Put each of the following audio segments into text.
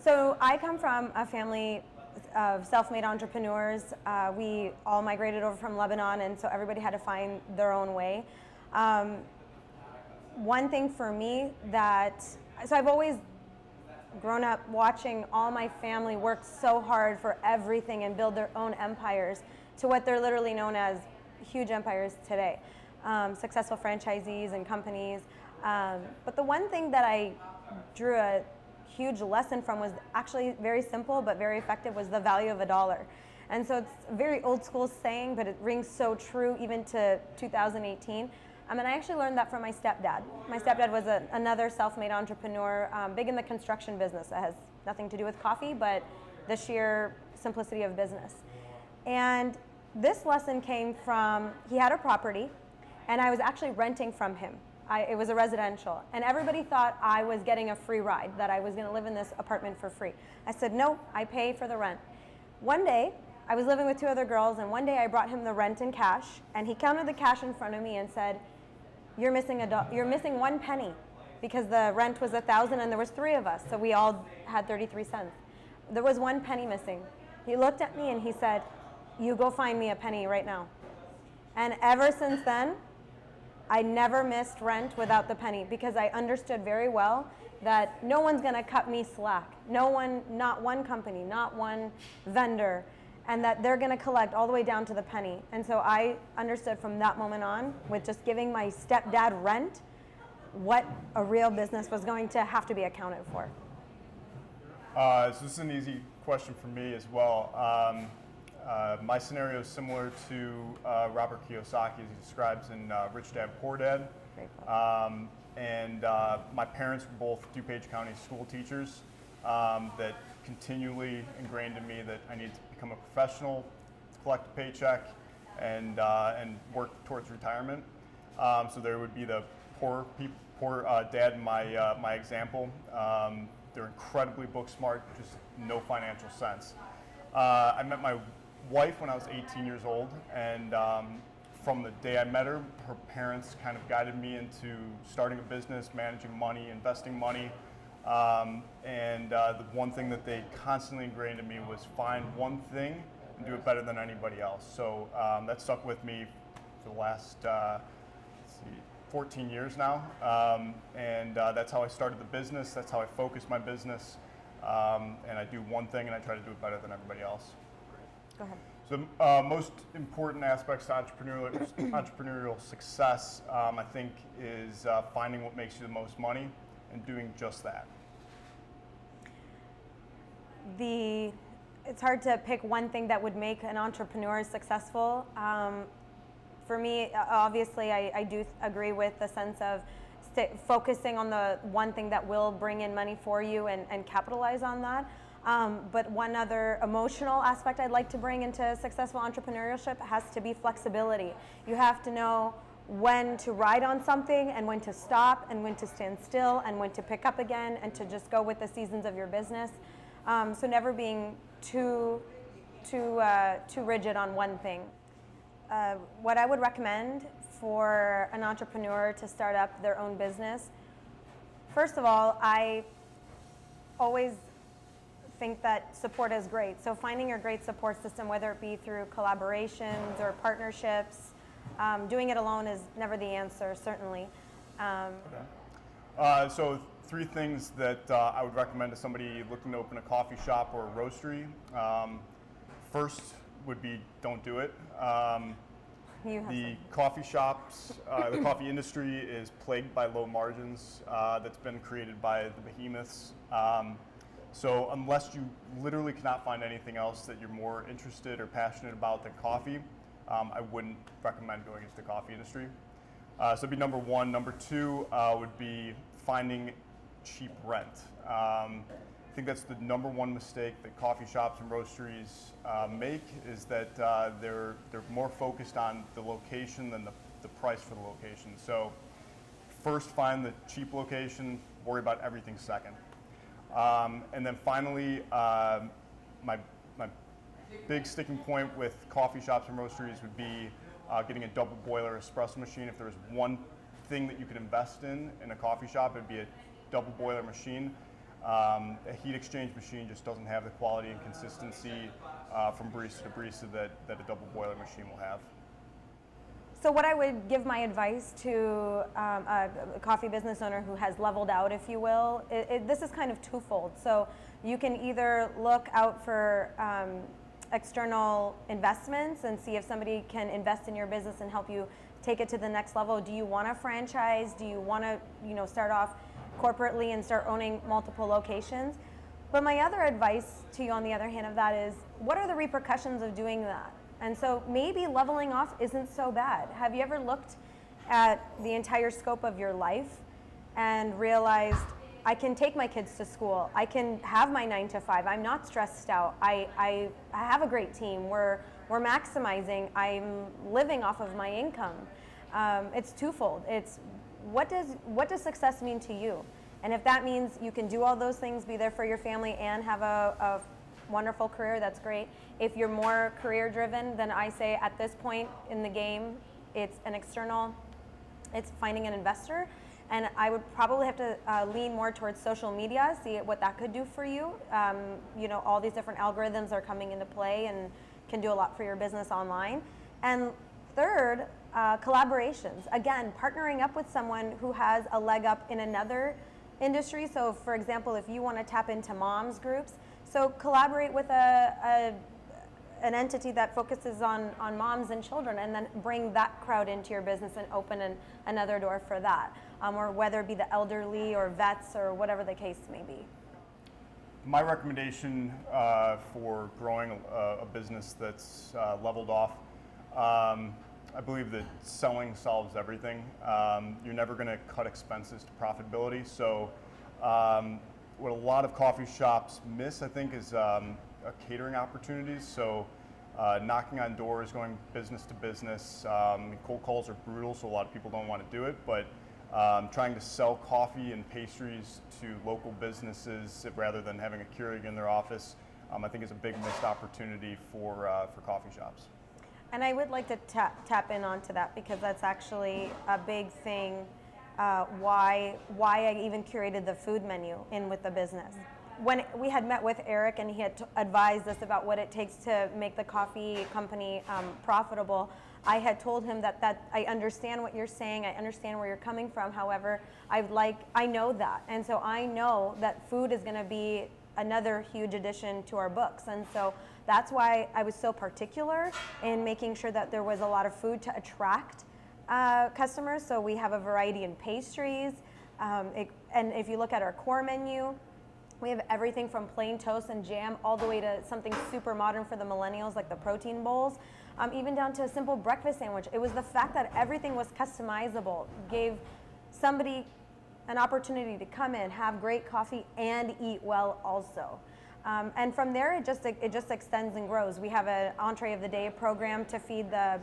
So I come from a family of self-made entrepreneurs. We all migrated over from Lebanon, and so everybody had to find their own way. One thing for me so I've always grown up watching all my family work so hard for everything and build their own empires to what they're literally known as huge empires today. Successful franchisees and companies. But the one thing that I drew a huge lesson from was actually very simple but very effective, was the value of a dollar. And so it's a very old school saying, but it rings so true even to 2018. And I actually learned that from my stepdad. My stepdad was another self-made entrepreneur, big in the construction business. That has nothing to do with coffee, but the sheer simplicity of business. And this lesson came from, he had a property, and I was actually renting from him. It was a residential, and everybody thought I was getting a free ride, that I was going to live in this apartment for free. I said, no, I pay for the rent. One day, I was living with two other girls, and one day I brought him the rent in cash, and he counted the cash in front of me and said, you're missing one penny, because the rent was $1,000 and there was three of us, so we all had 33 cents. There was one penny missing. He looked at me and he said, you go find me a penny right now. And ever since then, I never missed rent without the penny, because I understood very well that no one's going to cut me slack. No one, not one company, not one vendor, and that they're going to collect all the way down to the penny. And so I understood from that moment on, with just giving my stepdad rent, what a real business was going to have to be accounted for. So this is an easy question for me as well. My scenario is similar to Robert Kiyosaki, as he describes in Rich Dad, Poor Dad. And my parents were both DuPage County school teachers that continually ingrained in me that I needed to become a professional, collect a paycheck, and work towards retirement. So there would be the poor dad in my example. They're incredibly book smart, just no financial sense. I met my wife when I was 18 years old, and from the day I met her, her parents kind of guided me into starting a business, managing money, investing money. The one thing that they constantly ingrained in me was find one thing and do it better than anybody else. So that stuck with me for the last 14 years now. That's how I started the business. That's how I focused my business. And I do one thing and I try to do it better than everybody else. Go ahead. So the most important aspects to entrepreneurial success, I think, is finding what makes you the most money and doing just that. It's hard to pick one thing that would make an entrepreneur successful. For me, obviously, I do agree with the sense of focusing on the one thing that will bring in money for you and capitalize on that. But one other emotional aspect I'd like to bring into successful entrepreneurship has to be flexibility. You have to know when to ride on something and when to stop and when to stand still and when to pick up again and to just go with the seasons of your business. So never being too rigid on one thing. What I would recommend for an entrepreneur to start up their own business, first of all, I always think that support is great. So finding your great support system, whether it be through collaborations or partnerships, doing it alone is never the answer, certainly. So 3 things that I would recommend to somebody looking to open a coffee shop or a roastery. First would be don't do it. The coffee shops, the coffee industry is plagued by low margins that's been created by the behemoths. So unless you literally cannot find anything else that you're more interested or passionate about than coffee, I wouldn't recommend going into the coffee industry. So that'd be number 1. Number 2 would be finding cheap rent. I think that's the number 1 mistake that coffee shops and roasteries make, is that they're more focused on the location than the price for the location. So first find the cheap location, worry about everything second. And then finally, my big sticking point with coffee shops and roasteries would be getting a double boiler espresso machine. If there was one thing that you could invest in a coffee shop, it'd be a double boiler machine. A heat exchange machine just doesn't have the quality and consistency from barista to barista that a double boiler machine will have. So what I would give my advice to a coffee business owner who has leveled out, if you will, this is kind of twofold. So you can either look out for external investments and see if somebody can invest in your business and help you take it to the next level. Do you want a franchise? Do you want to, start off corporately and start owning multiple locations? But my other advice to you on the other hand of that is, what are the repercussions of doing that? And so maybe leveling off isn't so bad. Have you ever looked at the entire scope of your life and realized, I can take my kids to school, I can have my 9 to 5, I'm not stressed out, I have a great team, we're maximizing, I'm living off of my income. It's twofold. It's what does success mean to you? And if that means you can do all those things, be there for your family and have a wonderful career, that's great. If you're more career driven, then I say at this point in the game, it's finding an investor. And I would probably have to lean more towards social media, see what that could do for you. All these different algorithms are coming into play and can do a lot for your business online. And third, collaborations. Again, partnering up with someone who has a leg up in another industry. So for example, if you want to tap into moms groups, so collaborate with an entity that focuses on moms and children, and then bring that crowd into your business and open another door for that. Or whether it be the elderly or vets or whatever the case may be. My recommendation for growing a business that's leveled off, I believe that selling solves everything. You're never going to cut expenses to profitability. So what a lot of coffee shops miss, I think, is catering opportunities. So knocking on doors, going business to business. Cold calls are brutal, so a lot of people don't want to do it. But trying to sell coffee and pastries to local businesses rather than having a Keurig in their office, I think is a big missed opportunity for coffee shops. And I would like to tap in onto that, because that's actually a big thing, why I even curated the food menu in with the business. When we had met with Eric and he had advised us about what it takes to make the coffee company profitable, I had told him that I understand what you're saying, I understand where you're coming from. However, I know that, and so I know that food is going to be another huge addition to our books, and so that's why I was so particular in making sure that there was a lot of food to attract customers. So we have a variety in pastries, and if you look at our core menu, we have everything from plain toast and jam all the way to something super modern for the millennials, like the protein bowls, even down to a simple breakfast sandwich. It was the fact that everything was customizable, gave somebody an opportunity to come in, have great coffee, and eat well also. And from there, it just extends and grows. We have an entree of the day program to feed the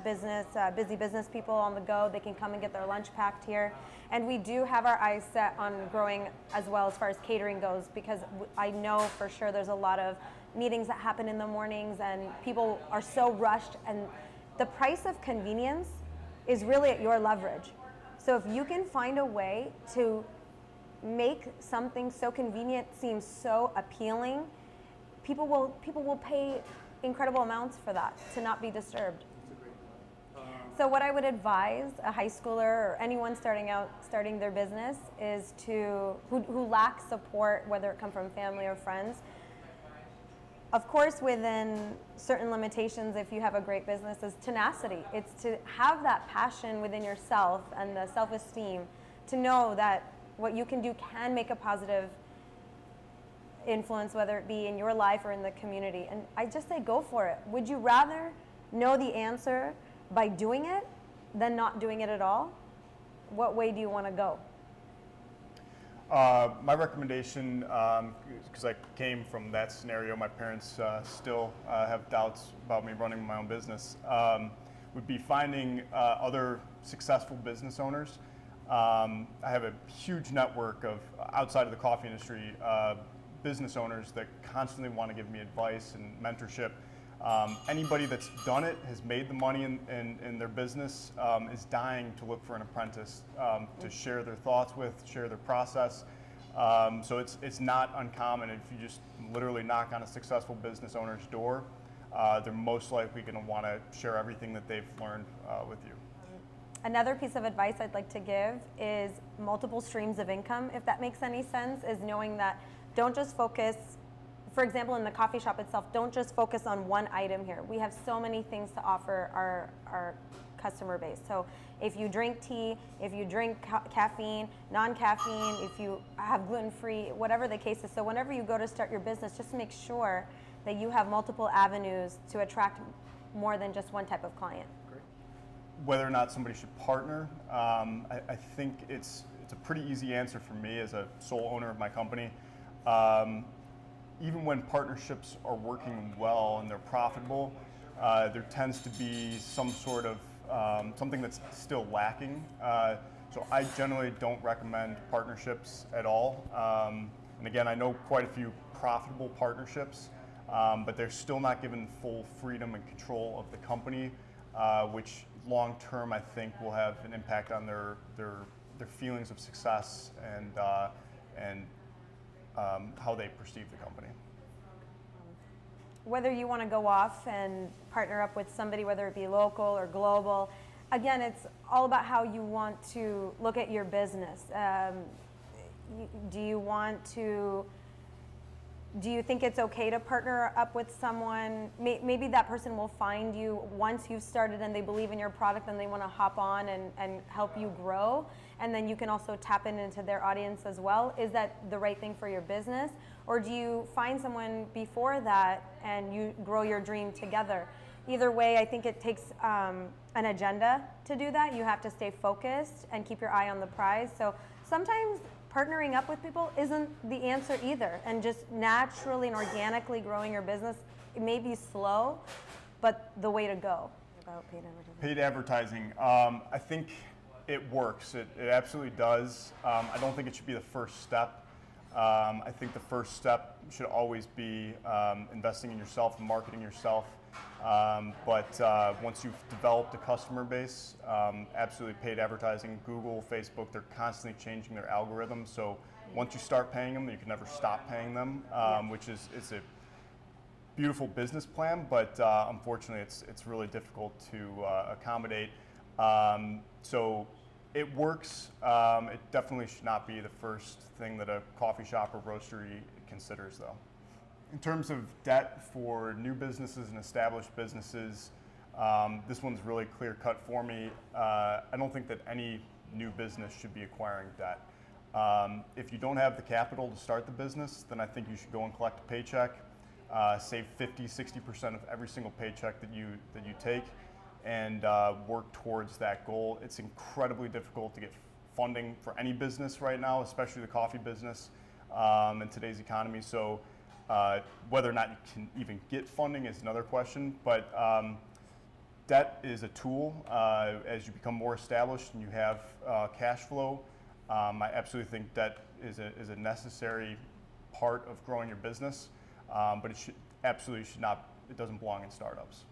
busy business people on the go. They can come and get their lunch packed here. And we do have our eyes set on growing as well as far as catering goes, because I know for sure there's a lot of meetings that happen in the mornings and people are so rushed, and the price of convenience is really at your leverage. So if you can find a way to make something so convenient seem so appealing, people will pay incredible amounts for that, to not be disturbed. So what I would advise a high schooler or anyone starting their business is who lacks support, whether it come from family or friends. Of course, within certain limitations, if you have a great business, is tenacity. It's to have that passion within yourself and the self-esteem to know that what you can do can make a positive influence, whether it be in your life or in the community. And I just say go for it. Would you rather know the answer by doing it than not doing it at all? What way do you want to go? My recommendation, because I came from that scenario, my parents still have doubts about me running my own business, would be finding other successful business owners. I have a huge network of, outside of the coffee industry, business owners that constantly want to give me advice and mentorship. Anybody that's done it, has made the money in their business, is dying to look for an apprentice to share their thoughts with, share their process. So it's not uncommon if you just literally knock on a successful business owner's door, they're most likely going to want to share everything that they've learned with you. Another piece of advice I'd like to give is multiple streams of income, if that makes any sense, is knowing that don't just focus, for example, in the coffee shop itself, don't just focus on one item here. We have so many things to offer our customer base. So if you drink tea, if you drink caffeine, non-caffeine, if you have gluten-free, whatever the case is. So whenever you go to start your business, just make sure that you have multiple avenues to attract more than just one type of client. Whether or not somebody should partner, I think it's a pretty easy answer for me as a sole owner of my company. Even when partnerships are working well and they're profitable, there tends to be some sort of something that's still lacking. So I generally don't recommend partnerships at all. And again, I know quite a few profitable partnerships, but they're still not given full freedom and control of the company, which long term I think will have an impact on their feelings of success and how they perceive the company. Whether you want to go off and partner up with somebody, whether it be local or global, again, it's all about how you want to look at your business. Do you think it's okay to partner up with someone? Maybe that person will find you once you've started and they believe in your product and they want to hop on and help you grow. And then you can also tap into their audience as well. Is that the right thing for your business? Or do you find someone before that and you grow your dream together? Either way, I think it takes an agenda to do that. You have to stay focused and keep your eye on the prize. So sometimes partnering up with people isn't the answer either, and just naturally and organically growing your business, it may be slow, but the way to go. About paid advertising. Paid advertising, I think it works. It absolutely does. I don't think it should be the first step. I think the first step should always be investing in yourself and marketing yourself. But once you've developed a customer base, absolutely paid advertising, Google, Facebook, they're constantly changing their algorithms. So once you start paying them, you can never stop paying them, which is a beautiful business plan, but unfortunately it's really difficult to accommodate. So it works. It definitely should not be the first thing that a coffee shop or roastery considers, though. In terms of debt for new businesses and established businesses, this one's really clear cut for me. I don't think that any new business should be acquiring debt. If you don't have the capital to start the business, then I think you should go and collect a paycheck, save 50–60% of every single paycheck that you take, and work towards that goal. It's incredibly difficult to get funding for any business right now, especially the coffee business in today's economy. So whether or not you can even get funding is another question, but debt is a tool. As you become more established and you have cash flow, I absolutely think debt is a necessary part of growing your business, but it absolutely should not, it doesn't belong in startups.